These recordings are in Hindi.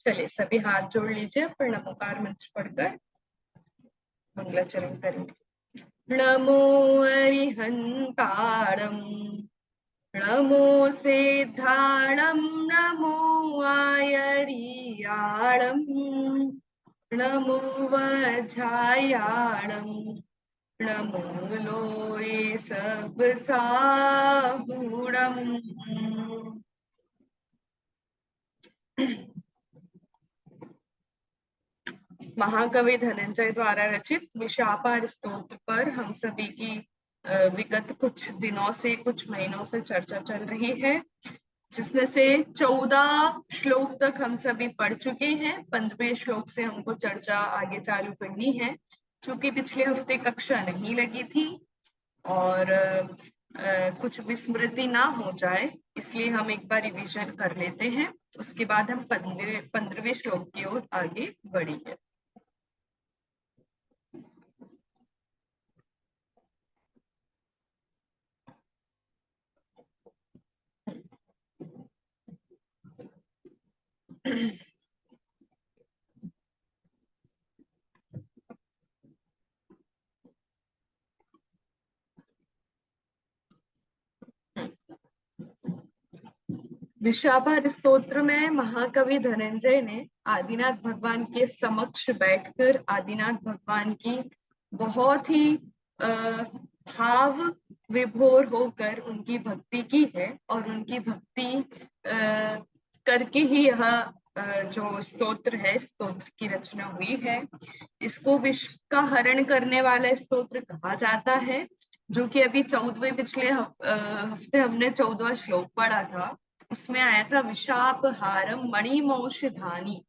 चलिए सभी हाथ जोड़ लीजिए, फिर नमोकार मंत्र पढ़कर मंगलाचरण करेंगे। नमो अरिहंताणं, नमो सिद्धाणं, नमो आयरियाणं, नमो वज्रायाणं, नमो लोये सब साहुणम्। महाकवि धनंजय द्वारा रचित विशापार स्तोत्र पर हम सभी की विगत कुछ दिनों से, कुछ महीनों से चर्चा चल रही है, जिसमें से 14 श्लोक तक हम सभी पढ़ चुके हैं। 15वें श्लोक से हमको चर्चा आगे चालू करनी है। चूंकि पिछले हफ्ते कक्षा नहीं लगी थी और कुछ विस्मृति ना हो जाए, इसलिए हम एक बार रिवीजन कर लेते हैं। उसके बाद हम 15वें श्लोक की ओर आगे बढ़ेंगे। विशापार स्तोत्र में महाकवि धनंजय ने आदिनाथ भगवान के समक्ष बैठकर आदिनाथ भगवान की बहुत ही भाव विभोर होकर उनकी भक्ति की है और उनकी भक्ति करके ही यह जो स्तोत्र है, स्तोत्र की रचना हुई है। इसको विश्व का हरण करने वाला स्तोत्र कहा जाता है, जो कि अभी 14वें पिछले हफ्ते हमने 14वां श्लोक पढ़ा था। उसमें आया था विशाप हारम मणिमौषधानी।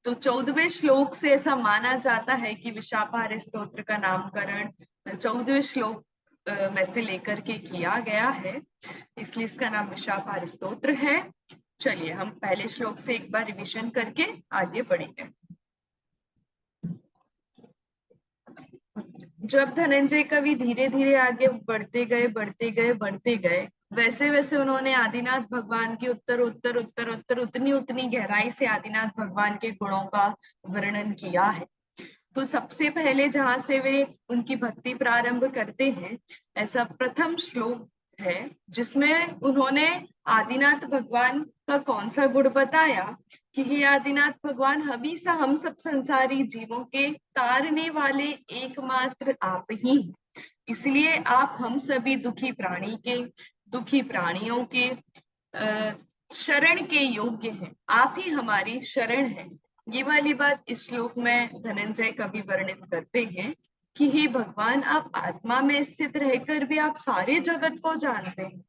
तो 14वें श्लोक से ऐसा माना जाता है कि विशापहार स्तोत्र का नामकरण 14वें श्लोक में से लेकर के किया गया है, इसलिए इसका नाम विशापहार स्तोत्र है। चलिए हम पहले श्लोक से एक बार रिवीजन करके आगे बढ़ेंगे। जब धनंजय कवि धीरे धीरे आगे बढ़ते गए, वैसे वैसे उन्होंने आदिनाथ भगवान की उत्तर उतनी गहराई से आदिनाथ भगवान के गुणों का वर्णन किया है। तो सबसे पहले जहां से वे उनकी भक्ति प्रारंभ करते हैं, ऐसा प्रथम श्लोक है जिसमें उन्होंने आदिनाथ भगवान का कौन सा गुण बताया कि हे आदिनाथ भगवान, हमेशा हम सब संसारी जीवों के तारने वाले एकमात्र आप ही हैं। इसलिए आप हम सभी दुखी प्राणियों के शरण के योग्य हैं। आप ही हमारी शरण है। ये वाली बात इस श्लोक में धनंजय कवि वर्णित करते हैं कि हे भगवान, आप आत्मा में स्थित रहकर भी आप सारे जगत को जानते हैं।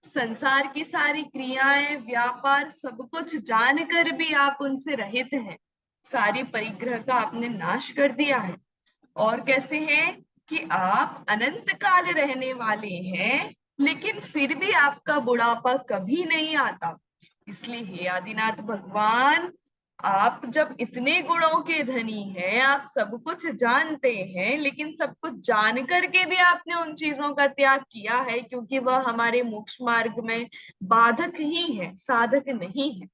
संसार की सारी क्रियाएं, व्यापार, सब कुछ जानकर भी आप उनसे रहित हैं। सारी परिग्रह का आपने नाश कर दिया है। और कैसे है कि आप अनंत काल रहने वाले हैं, लेकिन फिर भी आपका बुढ़ापा कभी नहीं आता। इसलिए हे आदिनाथ भगवान, आप जब इतने गुणों के धनी हैं, आप सब कुछ जानते हैं, लेकिन सब कुछ जान करके भी आपने उन चीजों का त्याग किया है, क्योंकि वह हमारे मोक्ष मार्ग में बाधक ही है, साधक नहीं है।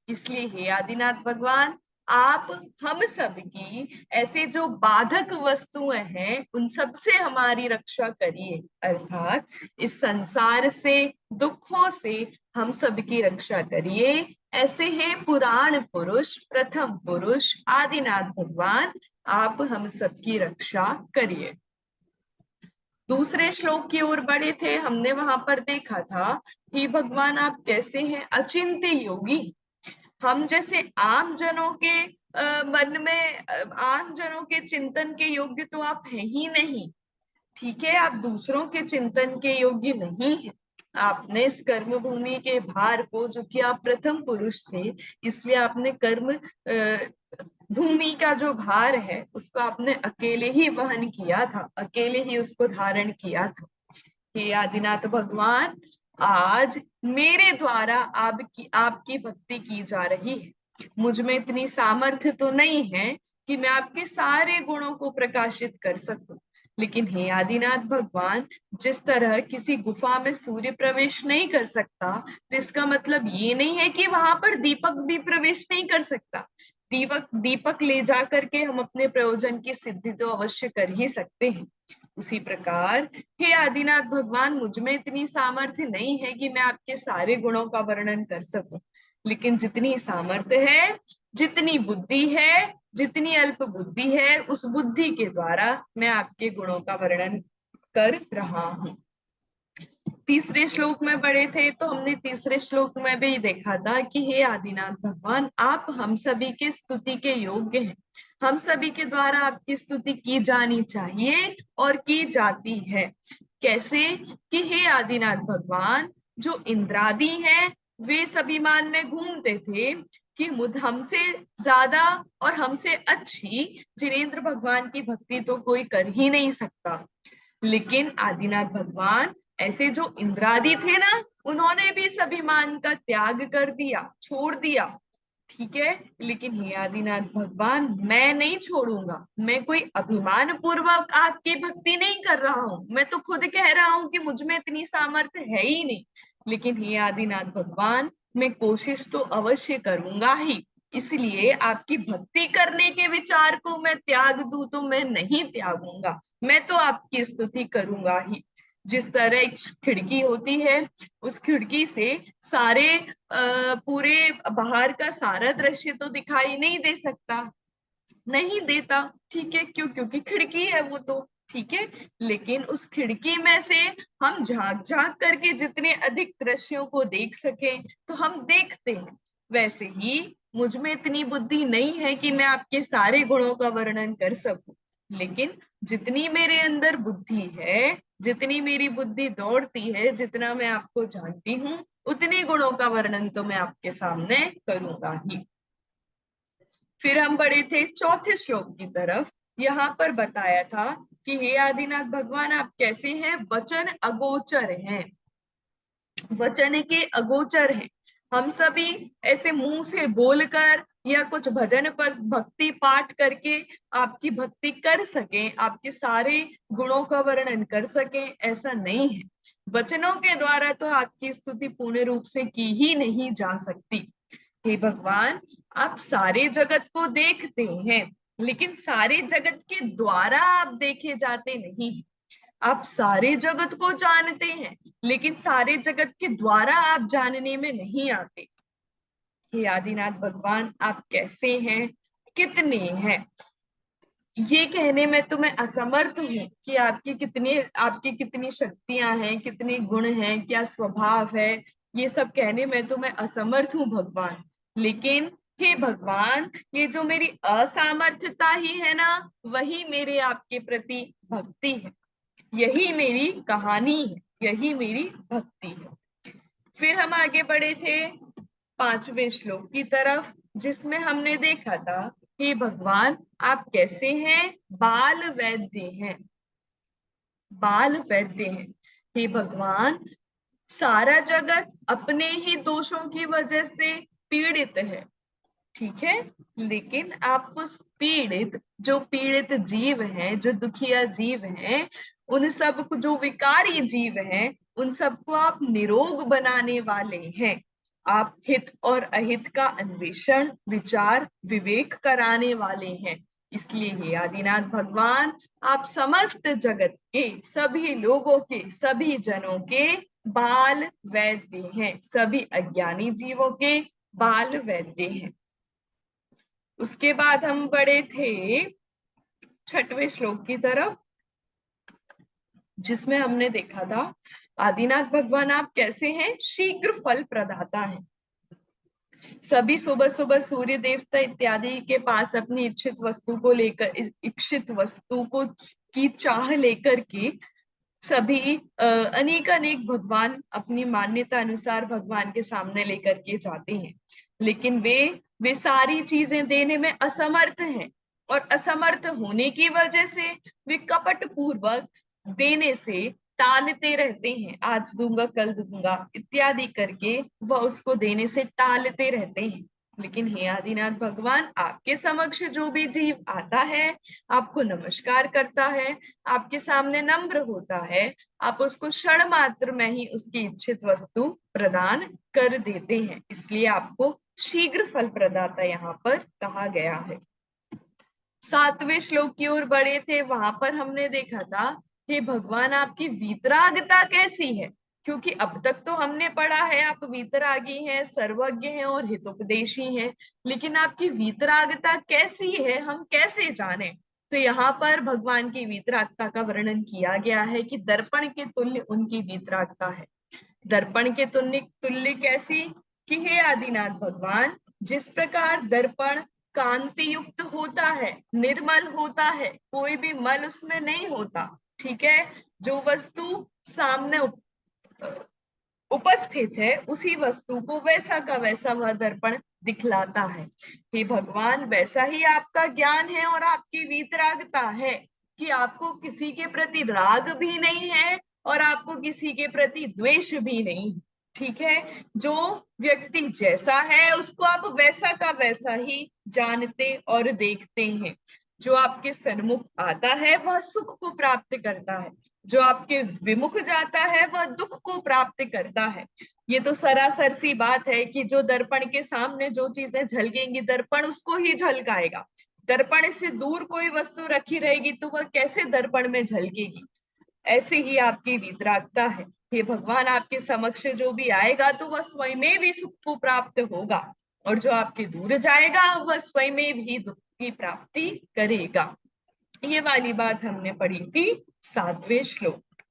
इसलिए हे आदिनाथ भगवान, आप हम सब की ऐसे जो बाधक वस्तुएं हैं, उन सब से हमारी रक्षा करिए। अर्थात इस संसार से, दुखों से हम सब की रक्षा करिए। ऐसे हैं पुराण पुरुष, प्रथम पुरुष आदिनाथ भगवान, आप हम सबकी रक्षा करिए। दूसरे श्लोक की ओर बढ़े थे, हमने वहां पर देखा था कि भगवान आप कैसे हैं, अचिंत्य योगी। हम जैसे आम जनों के मन में, आम जनों के चिंतन के योग्य तो आप हैं ही नहीं। ठीक है, आप दूसरों के चिंतन के योग्य नहीं है। आपने इस कर्म भूमि के भार को, जो कि आप प्रथम पुरुष थे, इसलिए आपने कर्म भूमि का जो भार है उसको आपने अकेले ही वहन किया था, अकेले ही उसको धारण किया था। हे आदिनाथ भगवान, आज मेरे द्वारा आपकी भक्ति की जा रही है। मुझ में इतनी सामर्थ्य तो नहीं है कि मैं आपके सारे गुणों को प्रकाशित कर सकूं, लेकिन हे आदिनाथ भगवान, जिस तरह किसी गुफा में सूर्य प्रवेश नहीं कर सकता, तो इसका मतलब ये नहीं है कि वहां पर दीपक भी प्रवेश नहीं कर सकता। दीपक दीपक ले जा करके हम अपने प्रयोजन की सिद्धि तो अवश्य कर ही सकते हैं। उसी प्रकार हे आदिनाथ भगवान, मुझ में इतनी सामर्थ्य नहीं है कि मैं आपके सारे गुणों का वर्णन कर सकूं, लेकिन जितनी सामर्थ्य है, जितनी बुद्धि है, जितनी अल्प बुद्धि है, उस बुद्धि के द्वारा मैं आपके गुणों का वर्णन कर रहा हूं। तीसरे श्लोक में पढ़े थे तो हमने तीसरे श्लोक में भी देखा था कि हे आदिनाथ भगवान, आप हम सभी के स्तुति के योग्य हैं। हम सभी के द्वारा आपकी स्तुति की जानी चाहिए और की जाती है। कैसे? कि हे आदिनाथ भगवान, जो इंद्रादि हैं वे सभी मान में घूमते थे कि मुझ हमसे ज्यादा और हमसे अच्छी जिनेंद्र भगवान की भक्ति तो कोई कर ही नहीं सकता। लेकिन आदिनाथ भगवान, ऐसे जो इंद्रादि थे ना, उन्होंने भी इस अभिमान का त्याग कर दिया, छोड़ दिया। ठीक है, लेकिन हे आदिनाथ भगवान, मैं नहीं छोड़ूंगा। मैं कोई अभिमान पूर्वक आपकी भक्ति नहीं कर रहा हूं, मैं तो खुद कह रहा हूं कि मुझ में इतनी सामर्थ्य है ही नहीं। लेकिन हे आदिनाथ भगवान, मैं कोशिश तो अवश्य करूंगा ही। इसलिए आपकी भक्ति करने के विचार को मैं त्याग दूं तो मैं नहीं त्यागूंगा, मैं तो आपकी स्तुति करूंगा ही। जिस तरह एक खिड़की होती है, उस खिड़की से सारे पूरे बाहर का सारा दृश्य तो दिखाई नहीं दे सकता, नहीं देता। ठीक है, क्यों? क्योंकि खिड़की है वो तो। ठीक है, लेकिन उस खिड़की में से हम झांक झांक करके जितने अधिक दृश्यों को देख सके तो हम देखते हैं। वैसे ही मुझ में इतनी बुद्धि नहीं है कि मैं आपके सारे गुणों का वर्णन कर सकूं, लेकिन जितनी मेरे अंदर बुद्धि है, जितनी मेरी बुद्धि दौड़ती है, जितना मैं आपको जानती हूँ, उतने गुणों का वर्णन तो मैं आपके सामने करूंगा ही। फिर हम बढ़े थे चौथे श्लोक की तरफ। यहाँ पर बताया था कि हे आदिनाथ भगवान, आप कैसे हैं? वचन अगोचर हैं, वचन के अगोचर हैं। हम सभी ऐसे मुंह से बोलकर या कुछ भजन पर भक्ति पाठ करके आपकी भक्ति कर सकें, आपके सारे गुणों का वर्णन कर सकें, ऐसा नहीं है। वचनों के द्वारा तो आपकी स्तुति पूर्ण रूप से की ही नहीं जा सकती। हे भगवान, आप सारे जगत को देखते हैं, लेकिन सारे जगत के द्वारा आप देखे जाते नहीं। आप सारे जगत को जानते हैं, लेकिन सारे जगत के द्वारा आप जानने में नहीं आते। हे आदिनाथ भगवान, आप कैसे हैं, कितने हैं, ये कहने में तो मैं असमर्थ हूँ कि आपकी कितनी शक्तियां हैं, कितने गुण हैं, क्या स्वभाव है। ये सब कहने में तो मैं असमर्थ हूँ भगवान। लेकिन हे भगवान, ये जो मेरी असामर्थ्यता ही है ना, वही मेरे आपके प्रति भक्ति है। यही मेरी कहानी है, यही मेरी भक्ति है। फिर हम आगे बढ़े थे पांचवें श्लोक की तरफ, जिसमें हमने देखा था, हे भगवान, आप कैसे हैं? बाल वैद्य हैं, बाल वैद्य हैं। हे भगवान, सारा जगत अपने ही दोषों की वजह से पीड़ित है। ठीक है, लेकिन आप उस पीड़ित, जो पीड़ित जीव है, जो दुखिया जीव है, उन सब को, जो विकारी जीव है, उन सबको आप निरोग बनाने वाले हैं। आप हित और अहित का अन्वेषण, विचार, विवेक कराने वाले हैं। इसलिए हे आदिनाथ भगवान, आप समस्त जगत के सभी लोगों के, सभी जनों के बाल वैद्य हैं, सभी अज्ञानी जीवों के बाल वैद्य हैं। उसके बाद हम बढ़े थे छठवें श्लोक की तरफ, जिसमें हमने देखा था, आदिनाथ भगवान, आप कैसे हैं? शीघ्र फल प्रदाता हैं। सभी सुबह सुबह सूर्य देवता इत्यादि के पास अपनी इच्छित वस्तु को लेकर, इच्छित वस्तु को की चाह लेकर के सभी अनेक अनेक भगवान अपनी मान्यता अनुसार भगवान के सामने लेकर के जाते हैं, लेकिन वे सारी चीजें देने में असमर्थ हैं। और असमर्थ होने की वजह से वे कपट पूर्वक देने से टालते रहते हैं, आज दूंगा कल दूंगा इत्यादि करके वह उसको देने से टालते रहते हैं। लेकिन हे आदिनाथ भगवान, आपके समक्ष जो भी जीव आता है, आपको नमस्कार करता है, आपके सामने नम्र होता है, आप उसको क्षण मात्र में ही उसकी इच्छित वस्तु प्रदान कर देते हैं। इसलिए आपको शीघ्र फल प्रदाता यहाँ पर कहा गया है। 7वें श्लोक की ओर बढ़े थे, वहां पर हमने देखा था, हे भगवान आपकी वीतरागता कैसी है। क्योंकि अब तक तो हमने पढ़ा है आप वीतरागी हैं, सर्वज्ञ हैं और हितोपदेशी हैं, लेकिन आपकी वीतरागता कैसी है हम कैसे जाने। तो यहाँ पर भगवान की वीतरागता का वर्णन किया गया है कि दर्पण के तुल्य उनकी वीतरागता है। दर्पण के तुल्य तुल्य कैसी, कि हे आदिनाथ भगवान, जिस प्रकार दर्पण कांति युक्त होता है, निर्मल होता है, कोई भी मल उसमें नहीं होता, ठीक है, जो वस्तु सामने उपस्थित है उसी वस्तु को वैसा का वैसा वह दर्पण दिखलाता है। हे भगवान, वैसा ही आपका ज्ञान है और आपकी वीतरागता है कि आपको किसी के प्रति राग भी नहीं है और आपको किसी के प्रति द्वेष भी नहीं, ठीक है। जो व्यक्ति जैसा है उसको आप वैसा का वैसा ही जानते और देखते हैं। जो आपके सन्मुख आता है वह सुख को प्राप्त करता है, जो आपके विमुख जाता है वह दुख को प्राप्त करता है। ये तो सरासर सी बात है कि जो दर्पण के सामने जो चीजें झलकेंगी, दर्पण उसको ही झलकाएगा। दर्पण से दूर कोई वस्तु रखी रहेगी तो वह कैसे दर्पण में झलकेगी। ऐसे ही आपकी वितरागता है। हे भगवान, आपके समक्ष जो भी आएगा तो वह स्वयं भी सुख को प्राप्त होगा, और जो आपके दूर जाएगा वह स्वयं भी दुख की प्राप्ति करेगा। ये वाली बात हमने पढ़ी थी 7वें श्लोक।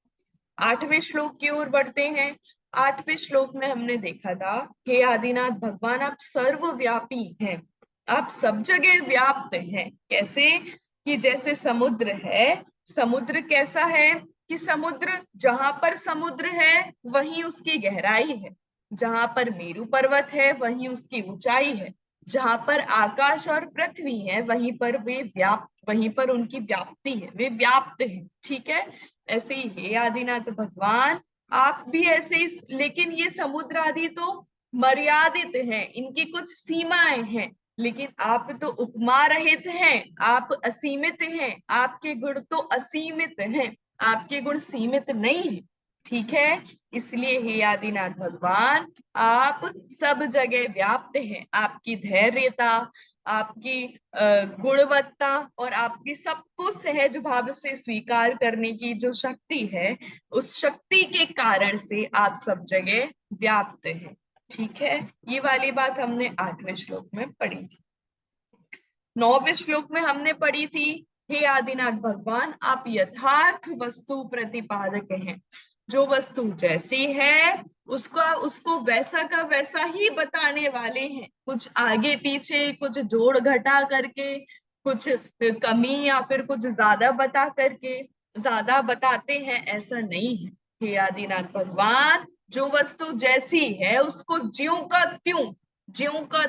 8वें श्लोक की ओर बढ़ते हैं। 8वें श्लोक में हमने देखा था, हे आदिनाथ भगवान आप सर्वव्यापी हैं, आप सब जगह व्याप्त हैं। कैसे, कि जैसे समुद्र है, समुद्र कैसा है, कि समुद्र जहां पर समुद्र है वहीं उसकी गहराई है, जहां पर मेरु पर्वत है वहीं उसकी ऊंचाई है, जहां पर आकाश और पृथ्वी है वहीं पर वे व्याप्त, वहीं पर उनकी व्याप्ति है, वे व्याप्त है, ठीक है। ऐसे ही हे आदिनाथ भगवान, आप भी ऐसे ही, लेकिन ये समुद्र आदि तो मर्यादित हैं, इनकी कुछ सीमाएं हैं, लेकिन आप तो उपमा रहित हैं, आप असीमित हैं, आपके गुण तो असीमित हैं, आपके गुण सीमित नहीं है, ठीक है। इसलिए हे आदिनाथ भगवान, आप सब जगह व्याप्त हैं। आपकी धैर्यता, आपकी गुणवत्ता और आपकी सबको सहज भाव से स्वीकार करने की जो शक्ति है, उस शक्ति के कारण से आप सब जगह व्याप्त हैं, ठीक है। ये वाली बात हमने 8वें श्लोक में पढ़ी थी। 9वें श्लोक में हमने पढ़ी थी, हे आदिनाथ भगवान आप यथार्थ वस्तु प्रतिपादक हैं। जो वस्तु जैसी है उसको उसको वैसा का वैसा ही बताने वाले हैं, कुछ आगे पीछे, कुछ जोड़ घटा करके, कुछ कमी या फिर कुछ ज्यादा बता करके ज्यादा बताते हैं, ऐसा नहीं है। हे आदिनाथ भगवान, जो वस्तु जैसी है उसको ज्यों का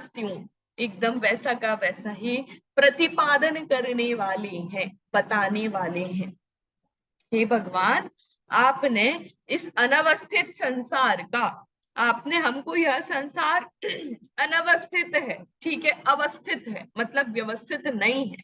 त्यों एकदम वैसा का वैसा ही प्रतिपादन करने वाले हैं, बताने वाले हैं। हे भगवान, आपने इस अनवस्थित संसार का, आपने हमको यह संसार अनवस्थित है, ठीक है, अवस्थित है मतलब व्यवस्थित नहीं है,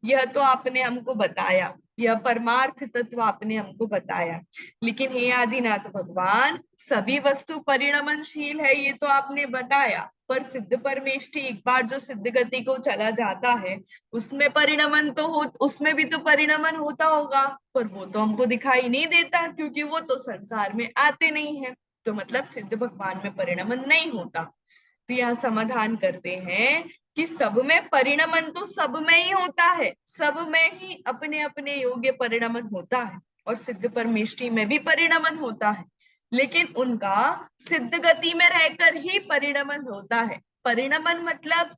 यह तो आपने हमको बताया, यह परमार्थ तत्व आपने हमको बताया। लेकिन हे आदिनाथ भगवान, सभी वस्तु परिणमनशील है ये तो आपने बताया, पर सिद्ध परमेष्टि एक बार जो सिद्ध गति को चला जाता है उसमें परिणमन तो हो, उसमें भी तो परिणमन होता होगा, पर वो तो हमको दिखाई नहीं देता क्योंकि वो तो संसार में आते नहीं है, तो मतलब सिद्ध भगवान में परिणमन नहीं होता। तो यहाँ समाधान करते हैं कि सब में परिणमन तो सब में ही होता है, सब में ही अपने अपने योग्य परिणमन होता है, और सिद्ध परमेष्टि में भी परिणमन होता है, लेकिन उनका सिद्ध गति में रहकर ही परिणमन होता है। परिणमन मतलब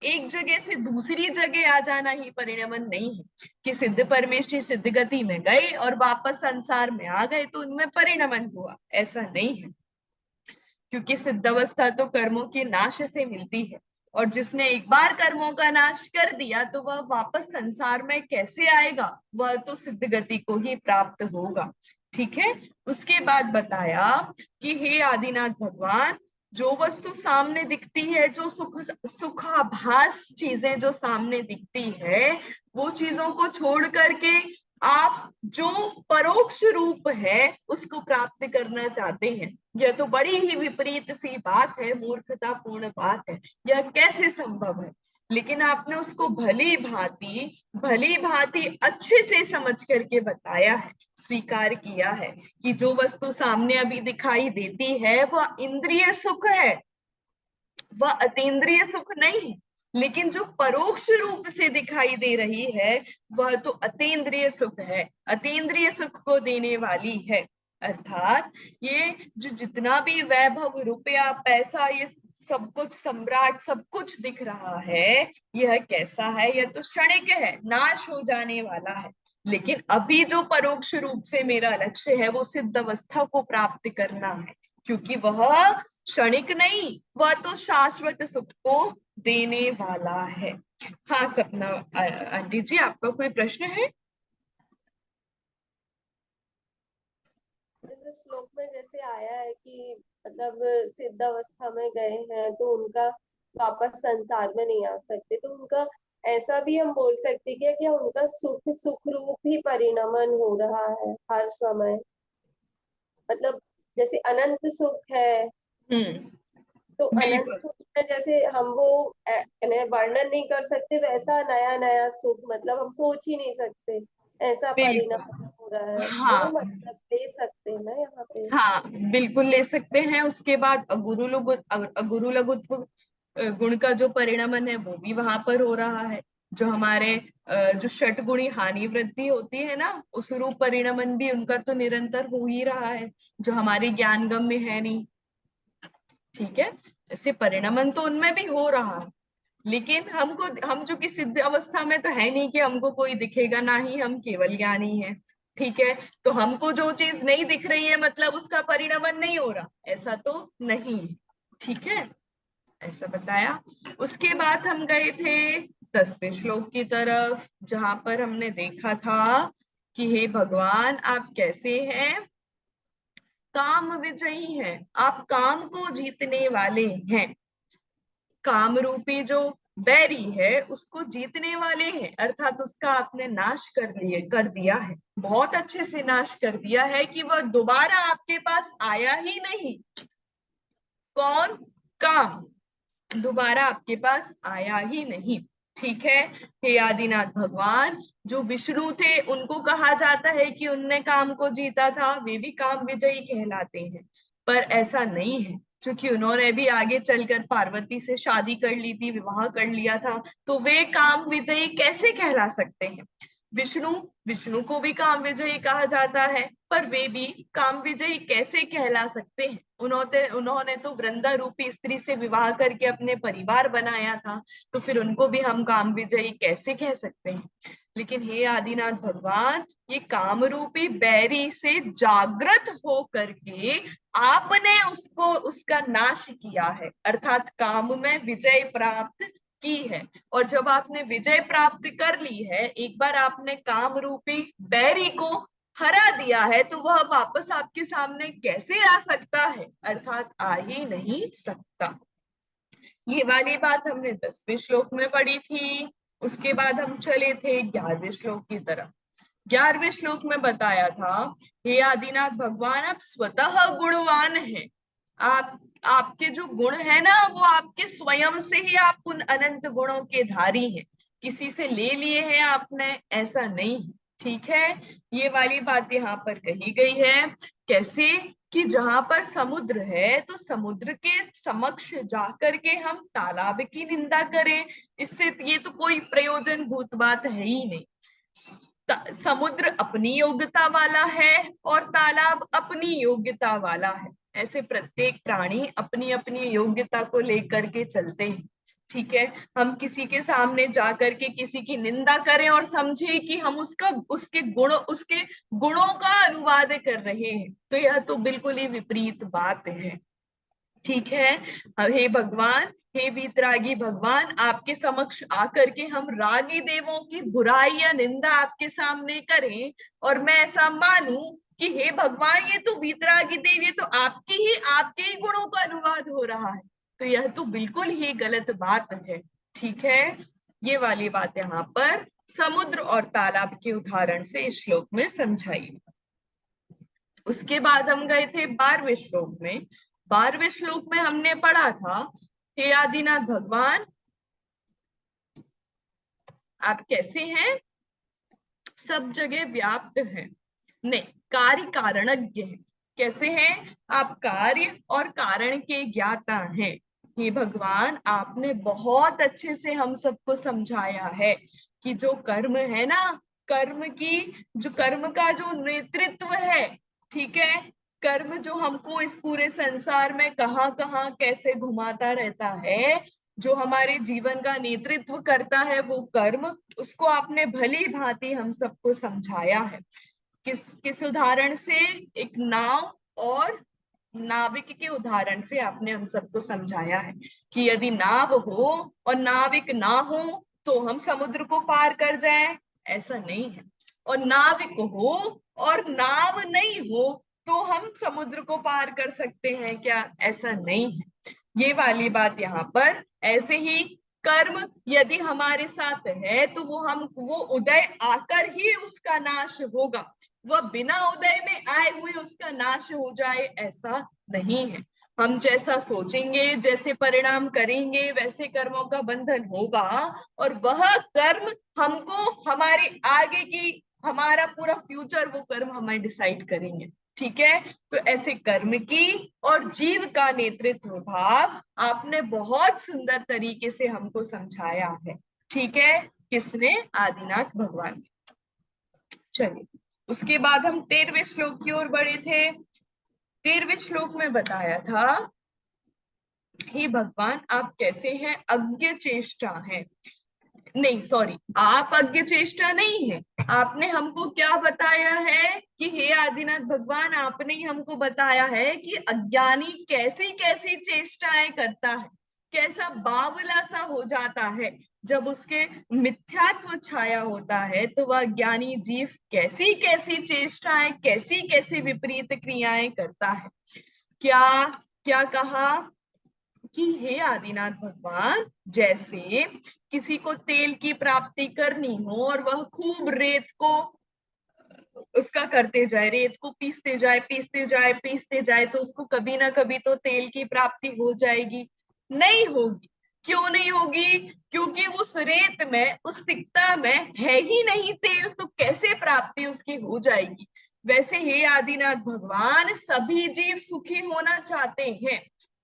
एक जगह से दूसरी जगह आ जाना ही परिणमन नहीं है, कि सिद्ध परमेष्टि सिद्ध गति में गए और वापस संसार में आ गए तो उनमें परिणमन हुआ, ऐसा नहीं है। क्योंकि सिद्धावस्था तो कर्मों के नाश से मिलती है, और जिसने एक बार कर्मों का नाश कर दिया तो वह वापस संसार में कैसे आएगा, वह तो सिद्ध गति को ही प्राप्त होगा, ठीक है। उसके बाद बताया कि हे आदिनाथ भगवान, जो वस्तु सामने दिखती है, जो सुखाभास चीजें जो सामने दिखती है, वो चीजों को छोड़ करके आप जो परोक्ष रूप है उसको प्राप्त करना चाहते हैं। यह तो बड़ी ही विपरीत सी बात है, मूर्खतापूर्ण बात है। यह कैसे संभव है? लेकिन आपने उसको भली भांति अच्छे से समझ करके बताया है, स्वीकार किया है कि जो वस्तु सामने अभी दिखाई देती है वह इंद्रिय सुख है, वह अतीन्द्रिय सुख नहीं है। लेकिन जो परोक्ष रूप से दिखाई दे रही है वह तो अतीन्द्रिय सुख है, अतीन्द्रिय सुख को देने वाली है। अर्थात ये जो जितना भी वैभव, रुपया, पैसा, ये सब कुछ, सम्राट, सब कुछ दिख रहा है, यह कैसा है? यह तो क्षणिक है, नाश हो जाने वाला है। लेकिन अभी जो परोक्ष रूप से मेरा लक्ष्य है वो सिद्ध अवस्था को प्राप्त करना है, क्योंकि वह क्षणिक नहीं, वह तो शाश्वत सुख को देने वाला है। हाँ सपना आंटी जी, आपका कोई प्रश्न है? जैसे श्लोक में जैसे आया है कि मतलब सिद्ध अवस्था में गए हैं तो उनका वापस संसार में नहीं आ सकते, तो उनका ऐसा भी हम बोल सकते हैं क्या उनका सुख सुख रूप ही परिणमन हो रहा है हर समय? मतलब जैसे अनंत सुख है, तो अनंत बिल्कुल सुख में जैसे हम वो वर्णन नहीं कर सकते, वैसा नया नया सुख मतलब हम सोच ही नहीं सकते, ऐसा बिल्कुल। परिणाम हो रहा है, वो हाँ मतलब ले सकते हैं ना यहाँ पे? हाँ, बिल्कुल ले सकते हैं। उसके बाद अगुरु लघुत्व गुण का जो परिणमन है वो भी वहां पर हो रहा है। जो हमारे जो षटगुणी हानि वृद्धि होती है ना, उस रूप परिणमन भी उनका तो निरंतर हो ही रहा है, जो हमारी ज्ञानगम में है नहीं। ठीक है, ऐसे परिणमन तो उनमें भी हो रहा है। लेकिन हम जो कि सिद्ध अवस्था में तो है नहीं कि हमको कोई दिखेगा, ना ही हम केवल ज्ञानी हैं। ठीक है, तो हमको जो चीज नहीं दिख रही है मतलब उसका परिणमन नहीं हो रहा, ऐसा तो नहीं है। ठीक है, ऐसा बताया। उसके बाद हम गए थे 10वें श्लोक की तरफ, जहां पर हमने देखा था कि हे भगवान, आप कैसे हैं? काम विजयी हैं, आप काम को जीतने वाले हैं। काम रूपी जो बैरी है उसको जीतने वाले हैं, अर्थात उसका आपने नाश कर दिया है, बहुत अच्छे से नाश कर दिया है कि वह दोबारा आपके पास आया ही नहीं। कौन? काम दोबारा आपके पास आया ही नहीं। ठीक है, हे आदिनाथ भगवान, जो विष्णु थे उनको कहा जाता है कि उनने काम को जीता था, वे भी काम विजयी कहलाते हैं। पर ऐसा नहीं है, क्योंकि उन्होंने भी आगे चलकर पार्वती से शादी कर ली थी, विवाह कर लिया था, तो वे काम विजयी कैसे कहला सकते हैं? विष्णु विष्णु को भी काम विजयी कहा जाता है, पर वे भी काम विजयी कैसे कहला सकते हैं? उन्होंने उन्होंने तो वृंदा रूपी स्त्री से विवाह करके अपने परिवार बनाया था, तो फिर उनको भी हम काम विजयी कैसे कह सकते हैं? लेकिन हे आदिनाथ भगवान, ये काम रूपी बैरी से जागृत हो करके आपने उसको उसका नाश किया है, अर्थात काम में विजय प्राप्त की है। और जब आपने विजय प्राप्त कर ली है, एक बार आपने काम रूपी बैरी को हरा दिया है, तो वह वापस आपके सामने कैसे आ सकता है? अर्थात आ ही नहीं सकता। ये वाली बात हमने 10वें श्लोक में पढ़ी थी। उसके बाद हम चले थे 11वें श्लोक की तरफ। 11वें श्लोक में बताया था, हे आदिनाथ भगवान, आप स्वतः गुणवान हैं। आप आपके जो गुण है ना, वो आपके स्वयं से ही आप उन अनंत गुणों के धारी हैं, किसी से ले लिए हैं आपने, ऐसा नहीं। ठीक है, ये वाली बात यहाँ पर कही गई है। कैसे? कि जहां पर समुद्र है तो समुद्र के समक्ष जाकर के हम तालाब की निंदा करें, इससे ये तो कोई प्रयोजन भूत बात है ही नहीं। समुद्र अपनी योग्यता वाला है और तालाब अपनी योग्यता वाला है। ऐसे प्रत्येक प्राणी अपनी अपनी योग्यता को लेकर के चलते हैं। ठीक है, हम किसी के सामने जाकर के किसी की निंदा करें और समझे कि हम उसके गुणों का अनुवाद कर रहे हैं, तो यह तो बिल्कुल ही विपरीत बात है। ठीक है। हे भगवान, हे वीतरागी भगवान, आपके समक्ष आकर के हम रागी देवों की बुराई या निंदा आपके सामने करें और मैं ऐसा मानूं कि हे भगवान ये तो वीतरागी देव, ये तो आपके ही गुणों का अनुवाद हो रहा है, तो यह तो बिल्कुल ही गलत बात है। ठीक है, ये वाली बात यहाँ पर समुद्र और तालाब के उदाहरण से इस श्लोक में समझाई। उसके बाद हम गए थे 12वें श्लोक में। 12वें श्लोक में हमने पढ़ा था, हे आदिनाथ भगवान आप कैसे हैं, सब जगह व्याप्त हैं, नहीं कार्य कारणज्ञ हैं। कैसे हैं आप, कार्य और कारण के ज्ञाता हैं। हे भगवान आपने बहुत अच्छे से हम सबको समझाया है कि जो कर्म है ना, कर्म का जो नेतृत्व है, ठीक है, कर्म जो हमको इस पूरे संसार में कहाँ कहाँ कैसे घुमाता रहता है, जो हमारे जीवन का नेतृत्व करता है वो कर्म, उसको आपने भली भांति हम सबको समझाया है। किस किस उदाहरण से, एक नाव और नाविक के उदाहरण से आपने हम सबको समझाया है कि यदि नाव हो और नाविक ना हो तो हम समुद्र को पार कर जाएं, ऐसा नहीं है। और नाविक हो और नाव नहीं हो तो हम समुद्र को पार कर सकते हैं क्या, ऐसा नहीं है। ये वाली बात यहाँ पर। ऐसे ही कर्म यदि हमारे साथ है तो वो उदय आकर ही उसका नाश होगा, वह बिना उदय में आए हुए उसका नाश हो जाए ऐसा नहीं है। हम जैसा सोचेंगे, जैसे परिणाम करेंगे, वैसे कर्मों का बंधन होगा और वह कर्म हमको हमारे आगे की, हमारा पूरा फ्यूचर वो कर्म हमें डिसाइड करेंगे। ठीक है, तो ऐसे कर्म की और जीव का नेतृत्व भाव आपने बहुत सुंदर तरीके से हमको समझाया है। ठीक है, किसने, आदिनाथ भगवान। चलिए, उसके बाद हम 13वें श्लोक की ओर बढ़े थे। 13वें श्लोक में बताया था, हे भगवान आप कैसे हैं, अज्ञ चेष्टा है, नहीं सॉरी, आप अज्ञ चेष्टा नहीं है। आपने हमको क्या बताया है कि हे आदिनाथ भगवान आपने ही हमको बताया है कि अज्ञानी कैसी कैसी चेष्टाएं करता है, कैसा बावला सा हो जाता है जब उसके मिथ्यात्व छाया होता है, तो वह ज्ञानी जीव कैसी कैसी चेष्टाएं, कैसी कैसी विपरीत क्रियाएं करता है। क्या क्या कहा कि हे आदिनाथ भगवान, जैसे किसी को तेल की प्राप्ति करनी हो और वह खूब रेत को उसका करते जाए, रेत को पीसते जाए पीसते जाए पीसते जाए, तो उसको कभी ना कभी तो तेल की प्राप्ति हो जाएगी, नहीं होगी। क्यों नहीं होगी, क्योंकि उस रेत में, उस सिक्ता में है ही नहीं तेल, तो कैसे प्राप्ति उसकी हो जाएगी। वैसे हे आदिनाथ भगवान सभी जीव सुखी होना चाहते हैं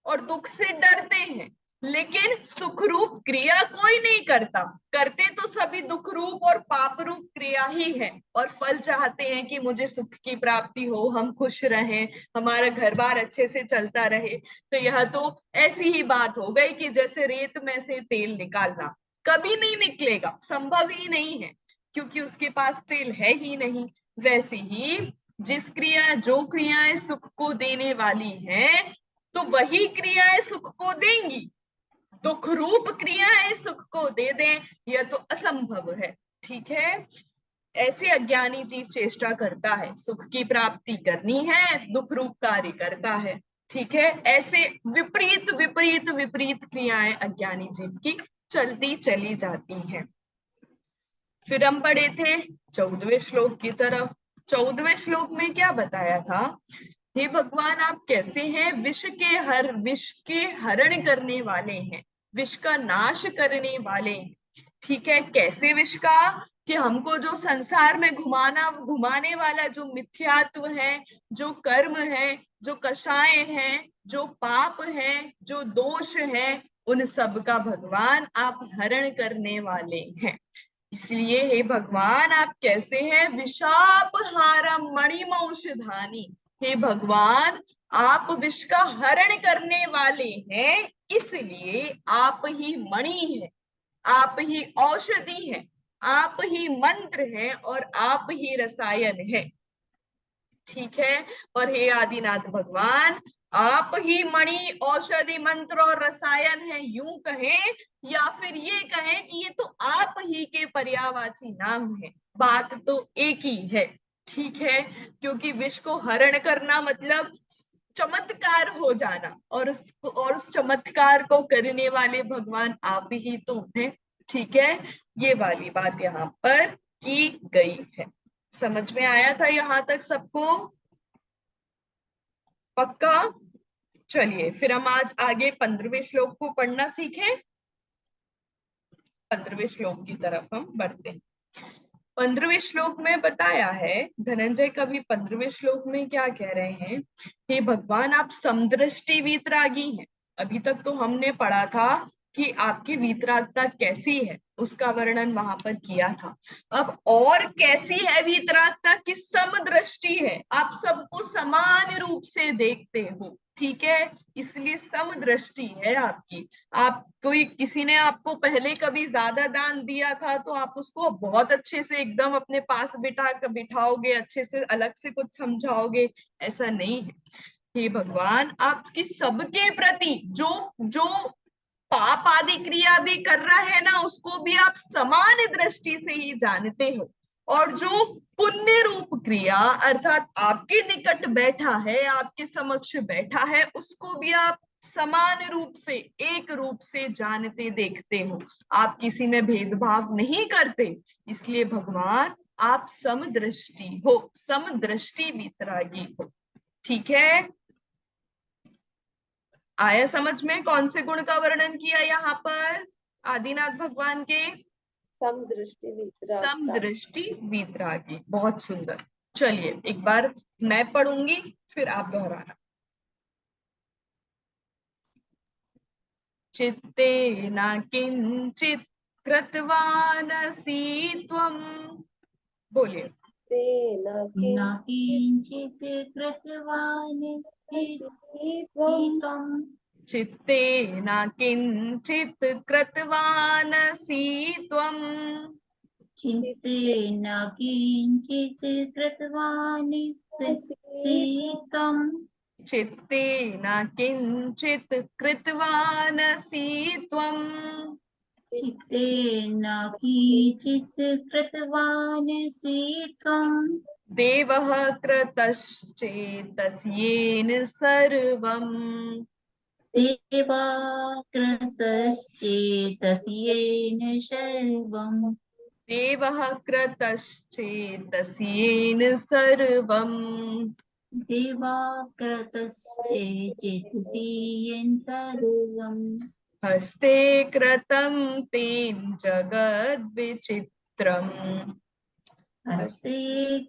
और दुख से डरते हैं, लेकिन सुख रूप क्रिया कोई नहीं करता, करते तो सभी दुख रूप और पाप रूप क्रिया ही है, और फल चाहते हैं कि मुझे सुख की प्राप्ति हो, हम खुश रहें, हमारा घर बार अच्छे से चलता रहे। तो यह तो ऐसी ही बात हो गई कि जैसे रेत में से तेल निकालना, कभी नहीं निकलेगा, संभव ही नहीं है, क्योंकि उसके पास तेल है ही नहीं। वैसे ही जो क्रियाएं सुख को देने वाली हैं, तो वही क्रियाएं सुख को देंगी। दुख रूप क्रियाएं सुख को दे दें, यह तो असंभव है। ठीक है, ऐसे अज्ञानी जीव चेष्टा करता है, सुख की प्राप्ति करनी है, दुख रूप कार्य करता है। ठीक है, ऐसे विपरीत विपरीत विपरीत क्रियाएं अज्ञानी जीव की चलती चली जाती हैं। फिर हम पढ़े थे 14वें श्लोक की तरफ। 14वें श्लोक में क्या बताया था, हे भगवान आप कैसे हैं, विष के हरण करने वाले हैं, विष का नाश करने वाले हैं। ठीक है, कैसे विष का, कि हमको जो संसार में घुमाने वाला जो मिथ्यात्व है, जो कर्म है, जो कषाय हैं, जो पाप है, जो दोष है, उन सब का भगवान आप हरण करने वाले हैं। इसलिए हे भगवान आप कैसे हैं, विषाप हारम मणिमौषधानी, हे भगवान आप विष का हरण करने वाले हैं, इसलिए आप ही मणि है, आप ही औषधि है, आप ही मंत्र है और आप ही रसायन है। ठीक है, और हे आदिनाथ भगवान आप ही मणि औषधि मंत्र और रसायन है, यूं कहें, या फिर ये कहें कि ये तो आप ही के पर्यायवाची नाम है, बात तो एक ही है। ठीक है, क्योंकि विष को हरण करना मतलब चमत्कार हो जाना, और उस चमत्कार को करने वाले भगवान आप ही तो हैं। ठीक है, ये वाली बात यहाँ पर की गई है। समझ में आया था यहाँ तक सबको? पक्का? चलिए फिर हम आज आगे 15वें श्लोक को पढ़ना सीखें। 15वें श्लोक की तरफ हम बढ़ते हैं। 15वें श्लोक में बताया है, धनंजय कवि 15वें श्लोक में क्या कह रहे हैं? हे भगवान, आप समदृष्टि वीतरागी हैं। अभी तक तो हमने पढ़ा था कि आपकी वीतरागता कैसी है, उसका वर्णन वहां पर किया था। अब और कैसी है वीतरागता? की समदृष्टि है, आप सबको समान रूप से देखते हो। ठीक है, इसलिए समदृष्टि है आपकी। आप कोई किसी ने आपको पहले कभी ज्यादा दान दिया था तो आप उसको बहुत अच्छे से एकदम अपने पास बिठाओगे, अच्छे से अलग से कुछ समझाओगे, ऐसा नहीं है। हे भगवान, आपकी सबके प्रति जो जो पाप आदि क्रिया भी कर रहा है ना, उसको भी आप समान दृष्टि से ही जानते हो। और जो पुण्य रूप क्रिया अर्थात आपके निकट बैठा है, आपके समक्ष बैठा है, उसको भी आप समान रूप से, एक रूप से जानते देखते हो। आप किसी में भेदभाव नहीं करते, इसलिए भगवान आप समदृष्टि हो, समदृष्टि वितरागी हो। ठीक है, आया समझ में कौन से गुण का वर्णन किया यहाँ पर आदिनाथ भगवान के? समदृष्टि वितरागता। समदृष्टि वीतरागी, बहुत सुंदर। चलिए एक बार मैं पढ़ूंगी, फिर आप दोहराना। चित्ते न किंचित कृतवानसि त्वं, बोलिए। तेन न किंचित् किञ्चित् कृतवानसि त्वं चित्ते न किंचित कृतवानसि त्वं, चित्ते न किञ्चित् कृतवानसि त्वं, चित्ते न किंचित कृतवानसि त्वं, चित्ते न किञ्चित् कृतवानसि त्वं, देवः कृतश्चेतस्येन सर्वम्, देवाकृतश्चेतस्येन सर्वम्, देवः कृतश्चेतस्येन सर्वम्, देवाकृतश्चेतस्येन सर्वम्, हस्ते कृतं तेन जगद्विचित्रम्, हस्ते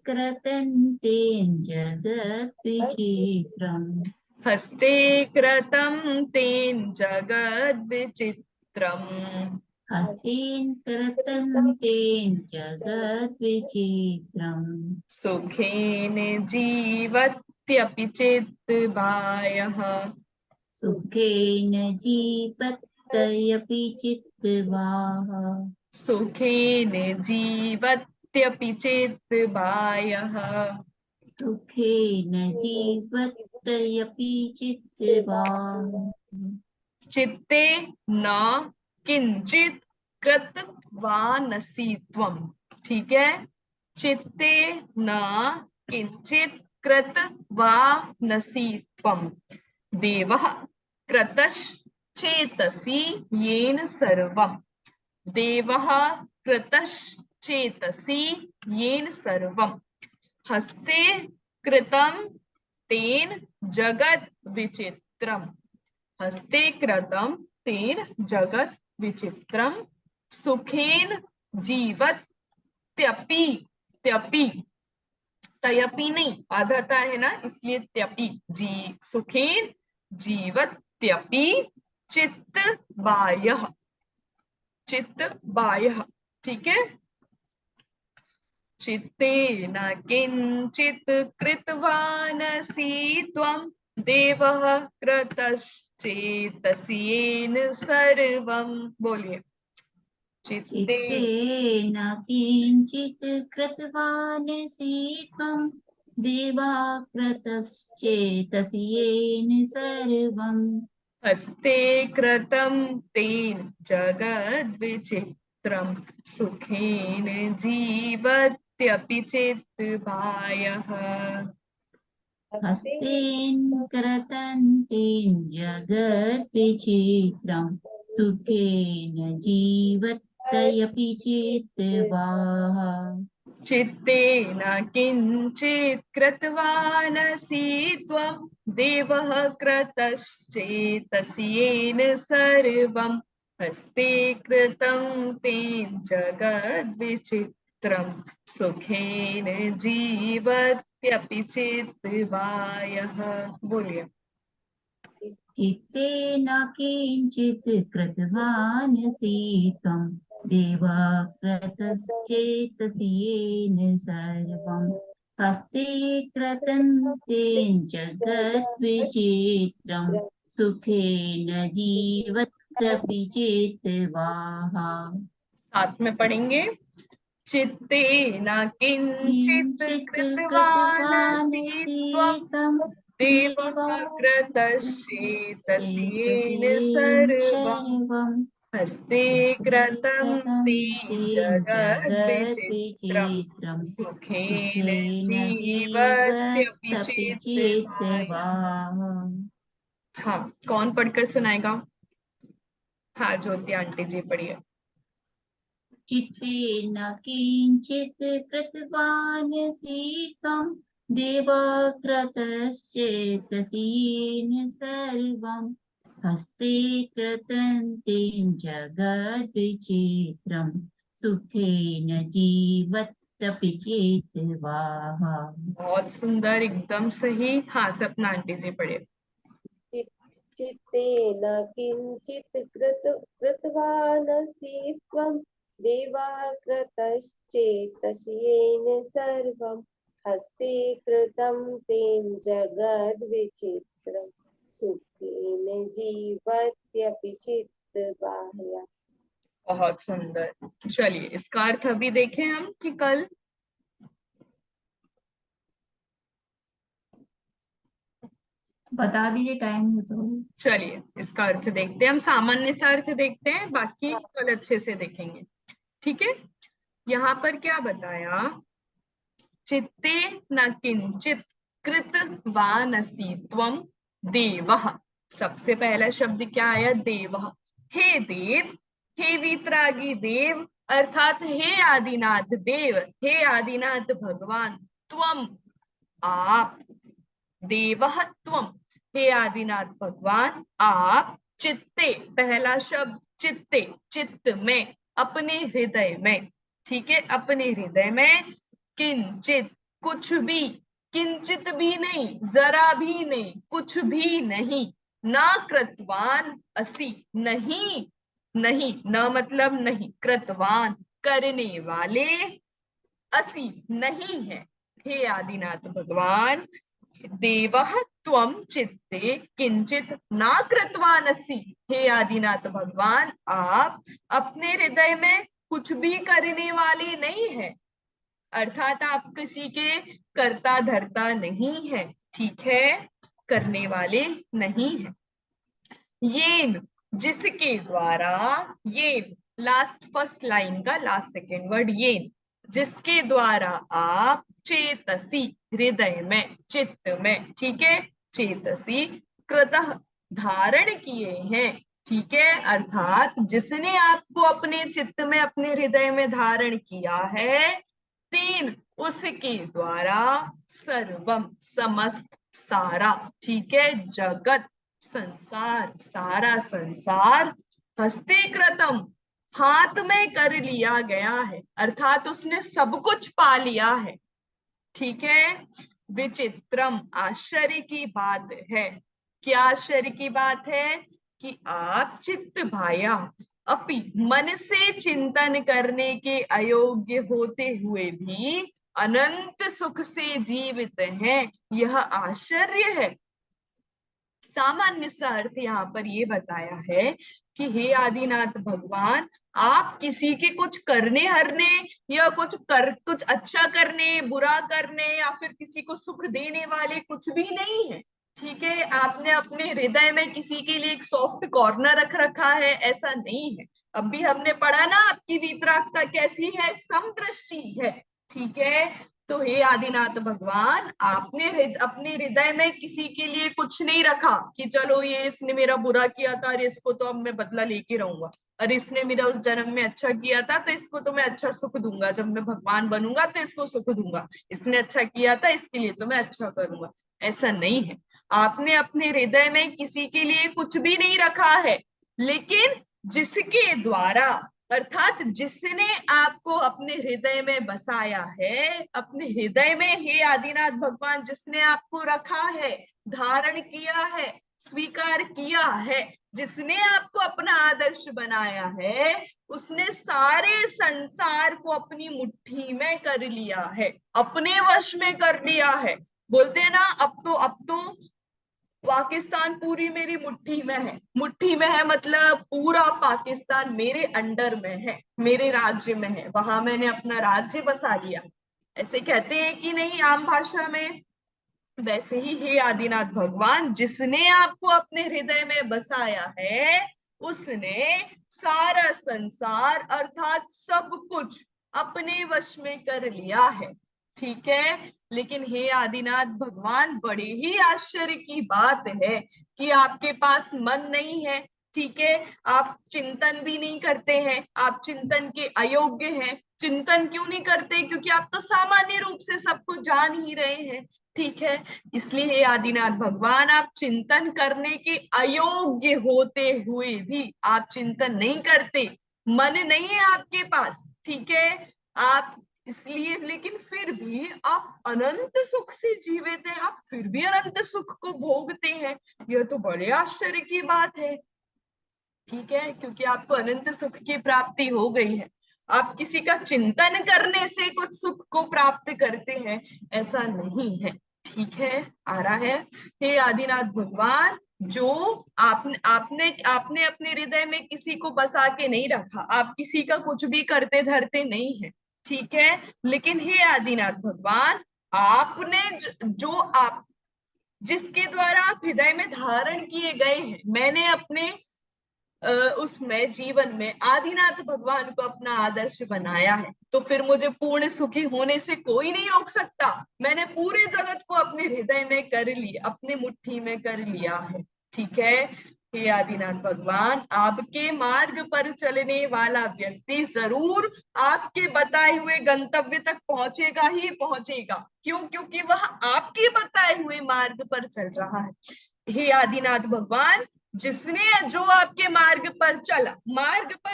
कृतं तेन जगद्विचित्रम्, हस्ते कृतं तेन जगद्विचित्रम्, हस्तेन कृतं तेन जगद्विचित्रम्, सुखेन जीवत्यपि चित्तबायः, सुखेन जीवत्यपि चित्तवाः, सुखेन जीवत्यपि चित्तबायः, सुखेन जीवत्यपि चित्तवाः, चित्ते न किंचित कृतवानसि त्वं। ठीक है, चित्ते न किंचित कृतवानसि त्वं, देवः कृतश्चेतसि येन सर्वम्, देवः कृतश्चेतसि येन सर्वम्, हस्ते कृतं तेन जगद विचित्रम्, हस्ते कृतं तेन जगत विचित्रम, सुखेन जीवत्यपि, त्यपि, तयपि नहीं, आधाता है ना, इसलिए त्यपि, जी, सुखेन जीवत्यपि चित्त बाह्य, चित्त बाह्य। ठीक है, चित्ते न किंचित कृतवानसि त्वं, देवः कृतश्चेतस्येन सर्वम्, बोलिए। चित्ते चित्ते न किञ्चित् कृतवानसि त्वं, देवाकृतश्चेतसि येन सर्वम् हस्ते कृतं तेन जगद्विचित्रं सुखेन जीवत्यपि चेत् बाह्यः। हस्तेन कृतं तेन जगद्विचित्रं सुखेन जीवत्यपि चित्तवाः चित्तेन किञ्चित् कृतवानसि त्वं देवः कृतश्चेतसि येन सर्वं हस्ते कृतं तेन जगद्विचित्रं सुखेन जीवत्यपि चित्तवायः। बोलिए। चित्तेन किञ्चित् कृतवानसि त्वं देवाकृतश्चेतसि येन सर्वं हस्ते कृतं तेन जगद्विचित्रं सुखेन जीवत्यपि चेतवाः साथ में पढ़ेंगे। चित्तेन किंचित किञ्चित् कृतवानसि कृतवानसि त्वं त्वं देवः कृतश्चेतसि देवाकृतश्चेतसि येन येन सर्वं सर्वं हस्ते कृतं कृतं ते तेन जगद्विचित्रं जगद्विचित्रं सुखेन सुखेन जीवत्यपि जीवत्यपि चेत्त्वाय। चेतवाः हाँ, कौन पढ़कर सुनाएगा? हाँ, ज्योति आंटी जी पढ़िए। चित्तेन किञ्चित् कृतवानसि त्वं देवाकृतश्चेतसि येन सर्वं हस्ते कृतं तेन जगद्विचित्रं सुखेन जीवत्यपि चेतवाः बहुत सुंदर, एकदम सही। हाँ, सपना आंटी जी पढ़िए। चित्तेन किञ्चित् कृतवानसि त्वं देवाकृतश्चेतसि येन सर्वं हस्ते कृतं तेन जगद्विचित्रं सुखेन जीवत्यपि चित्तवाह्य। बहुत सुंदर। चलिए, इसका अर्थ अभी देखें हम कि कल। बता दीजिए टाइम हो तो चलिए, इसका अर्थ देखते हैं। हम सामान्य सा अर्थ देखते हैं, बाकी कल अच्छे से देखेंगे। ठीक है। यहाँ पर क्या बताया? चित्ते न किंचित कृतवानसि त्वं देवः। सबसे पहला शब्द क्या आया? देवः। हे देव, हे वीतरागी देव, अर्थात हे आदिनाथ देव, हे आदिनाथ भगवान। त्वम, आप। देवः त्वम, हे आदिनाथ भगवान आप। चित्ते, पहला शब्द चित्ते, चित्त में, अपने हृदय में। ठीक है, अपने हृदय में। किंचित, कुछ भी। किंचित भी नहीं, जरा भी नहीं, कुछ भी नहीं। ना कृतवान असि, नहीं। नहीं, न मतलब नहीं, कृतवान करने वाले, असि नहीं है। हे आदिनाथ भगवान, देवः त्वं चित्ते किंचित ना कृतवानसि। हे आदिनाथ भगवान आप अपने हृदय में कुछ भी करने वाले नहीं है, अर्थात आप किसी के कर्ता धर्ता नहीं है। ठीक है, करने वाले नहीं है। येन, जिसके द्वारा। येन, लास्ट फर्स्ट लाइन का लास्ट सेकेंड वर्ड येन, जिसके द्वारा आप चेतसी, हृदय में, चित्त में। ठीक है, चेतसी कृतः, धारण किए हैं। ठीक है, अर्थात जिसने आपको अपने चित्त में, अपने हृदय में धारण किया है, तीन, उसके द्वारा सर्वम, समस्त, सारा। ठीक है, जगत, संसार, सारा संसार। हस्ते कृतम, हाथ में कर लिया गया है, अर्थात उसने सब कुछ पा लिया है। ठीक है। विचित्रम, आश्चर्य की बात है। क्या आश्चर्य की बात है? कि आप चित्त भाया, अपि मन से चिंतन करने के अयोग्य होते हुए भी अनंत सुख से जीवित हैं। यह आश्चर्य है। सामान्य सा अर्थ यहाँ पर ये बताया है कि हे आदिनाथ भगवान, आप किसी के कुछ करने हरने या कुछ अच्छा करने, बुरा करने या फिर किसी को सुख देने वाले कुछ भी नहीं है। ठीक है, आपने अपने हृदय में किसी के लिए एक सॉफ्ट कॉर्नर रख रखा है, ऐसा नहीं है। अभी हमने पढ़ा ना, आपकी वितरागता कैसी है, समदृष्टि है। ठीक है, तो हे आदिनाथ भगवान, आपने अपने हृदय में किसी के लिए कुछ नहीं रखा कि चलो ये इसने मेरा बुरा किया था और इसको तो अब मैं बदला लेके रहूंगा, और इसने मेरा उस जन्म में अच्छा किया था तो इसको तो मैं अच्छा सुख दूंगा, जब मैं भगवान बनूंगा तो इसको सुख दूंगा, इसने अच्छा किया था इसके लिए तो मैं अच्छा करूंगा। ऐसा नहीं है। आपने अपने हृदय में किसी के लिए कुछ भी नहीं रखा है, लेकिन जिसके द्वारा, अर्थात जिसने आपको अपने हृदय में बसाया है, अपने हृदय में हे आदिनाथ भगवान जिसने आपको रखा है, धारण किया है, स्वीकार किया है, जिसने आपको अपना आदर्श बनाया है, उसने सारे संसार को अपनी मुट्ठी में कर लिया है, अपने वश में कर लिया है। बोलते हैं ना, अब तो पाकिस्तान पूरी मेरी मुट्ठी में है। मुट्ठी में है मतलब पूरा पाकिस्तान मेरे अंडर में है, मेरे राज्य में है, वहां मैंने अपना राज्य बसा लिया। ऐसे कहते हैं कि नहीं आम भाषा में। वैसे ही हे आदिनाथ भगवान, जिसने आपको अपने हृदय में बसाया है, उसने सारा संसार अर्थात सब कुछ अपने वश में कर लिया है। ठीक है, लेकिन हे आदिनाथ भगवान, बड़े ही आश्चर्य की बात है कि आपके पास मन नहीं है। ठीक है, आप चिंतन भी नहीं करते हैं, आप चिंतन के अयोग्य हैं। चिंतन क्यों नहीं करते? क्योंकि आप तो सामान्य रूप से सबको जान ही रहे हैं। ठीक है, इसलिए हे आदिनाथ भगवान, आप चिंतन करने के अयोग्य होते हुए भी आप चिंतन नहीं करते, मन नहीं है आपके पास। ठीक है, आप इसलिए, लेकिन फिर भी आप अनंत सुख से जीवित हैं, आप फिर भी अनंत सुख को भोगते हैं। यह तो बड़े आश्चर्य की बात है। ठीक है, क्योंकि आपको अनंत सुख की प्राप्ति हो गई है। आप किसी का चिंतन करने से कुछ सुख को प्राप्त करते हैं, ऐसा नहीं है। ठीक है, आ रहा है। हे आदिनाथ भगवान, जो आपने आपने आपने अपने हृदय में किसी को बसा के नहीं रखा, आप किसी का कुछ भी करते धरते नहीं है। ठीक है, लेकिन हे आदिनाथ भगवान, आपने जो आप जिसके द्वारा आप हृदय में धारण किए गए हैं, मैंने अपने उसमें जीवन में आदिनाथ भगवान को अपना आदर्श बनाया है, तो फिर मुझे पूर्ण सुखी होने से कोई नहीं रोक सकता। मैंने पूरे जगत को अपने हृदय में कर लिया, अपने मुट्ठी में कर लिया है। ठीक है, हे आदिनाथ भगवान, आपके मार्ग पर चलने वाला व्यक्ति जरूर आपके बताए हुए गंतव्य तक पहुंचेगा ही पहुंचेगा। क्यों? क्योंकि वह आपके बताए हुए मार्ग पर चल रहा है। हे आदिनाथ भगवान, जिसने जो आपके मार्ग पर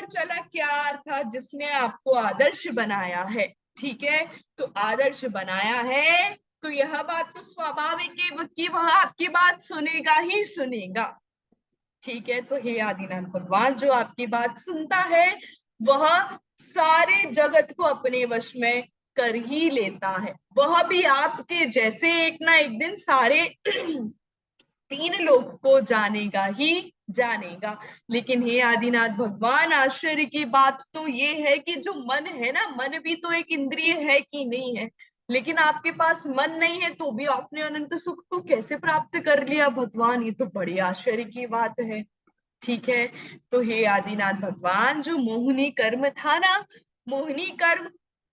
चला क्या अर्थात जिसने आपको आदर्श बनाया है। ठीक है, तो आदर्श बनाया है तो यह बात तो स्वाभाविक है कि वह आपकी बात सुनेगा ही सुनेगा। ठीक है, तो हे आदिनाथ भगवान, जो आपकी बात सुनता है वह सारे जगत को अपने वश में कर ही लेता है। वह भी आपके जैसे एक ना एक दिन सारे तीन लोग को जानेगा ही जानेगा। लेकिन हे आदिनाथ भगवान, आश्चर्य की बात तो ये है कि जो मन है ना, मन भी तो एक इंद्रिय है कि नहीं है, लेकिन आपके पास मन नहीं है तो भी आपने अनंत सुख को कैसे प्राप्त कर लिया भगवान? ये तो बड़ी आश्चर्य की बात है। ठीक है, तो हे आदिनाथ भगवान, जो मोहिनी कर्म था ना, मोहिनी कर्म,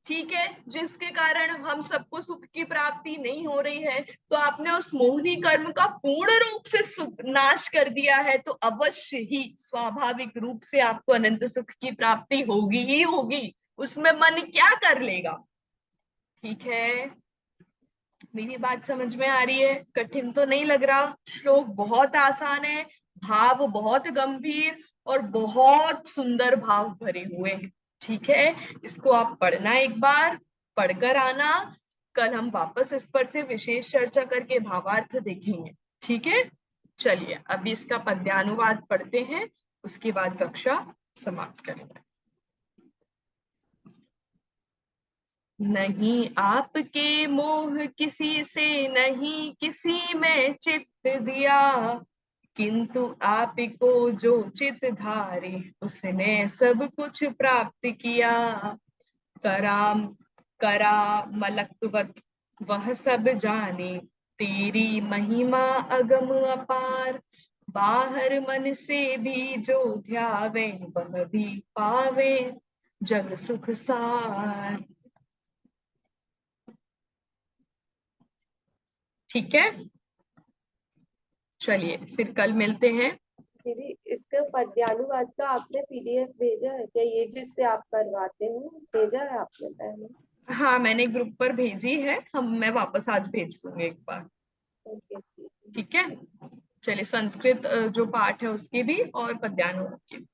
ठीक है, जिसके कारण हम सबको सुख की प्राप्ति नहीं हो रही है, तो आपने उस मोहिनी कर्म का पूर्ण रूप से सुख नाश कर दिया है, तो अवश्य ही स्वाभाविक रूप से आपको अनंत सुख की प्राप्ति होगी ही होगी। उसमें मन क्या कर लेगा? ठीक है, मेरी बात समझ में आ रही है? कठिन तो नहीं लग रहा? श्लोक बहुत आसान है, भाव बहुत गंभीर और बहुत सुंदर भाव भरे हुए हैं। ठीक है, इसको आप पढ़ना एक बार, पढ़कर आना। कल हम वापस इस पर से विशेष चर्चा करके भावार्थ देखेंगे। ठीक है, चलिए अभी इसका पद्यानुवाद पढ़ते हैं, उसके बाद कक्षा समाप्त करेंगे। नहीं आपके मोह किसी से, नहीं किसी में चित्त दिया, किंतु आपको जो चित धारे उसने सब कुछ प्राप्त किया। कराम करा मलकवत वह सब जाने, तेरी महिमा अगम अपार। बाहर मन से भी जो ध्यावे वह भी पावे जग सुख सार। ठीक है, चलिए फिर कल मिलते हैं। दीदी इसका पद्यानुवाद का आपने पीडीएफ भेजा है क्या, ये जिससे आप करवाते हैं भेजा है आपने पहले? हाँ, मैंने ग्रुप पर भेजी है, मैं वापस आज भेज दूंगी एक बार। ओके ठीक है। ठीक है, चलिए संस्कृत जो पाठ है उसकी भी और पद्यानुवाद की भी।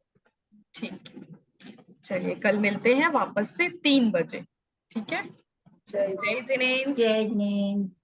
ठीक है, चलिए कल मिलते हैं वापस से 3 बजे। ठीक है, जय जय जिनेन्द्र। जय जिनेन्द्र।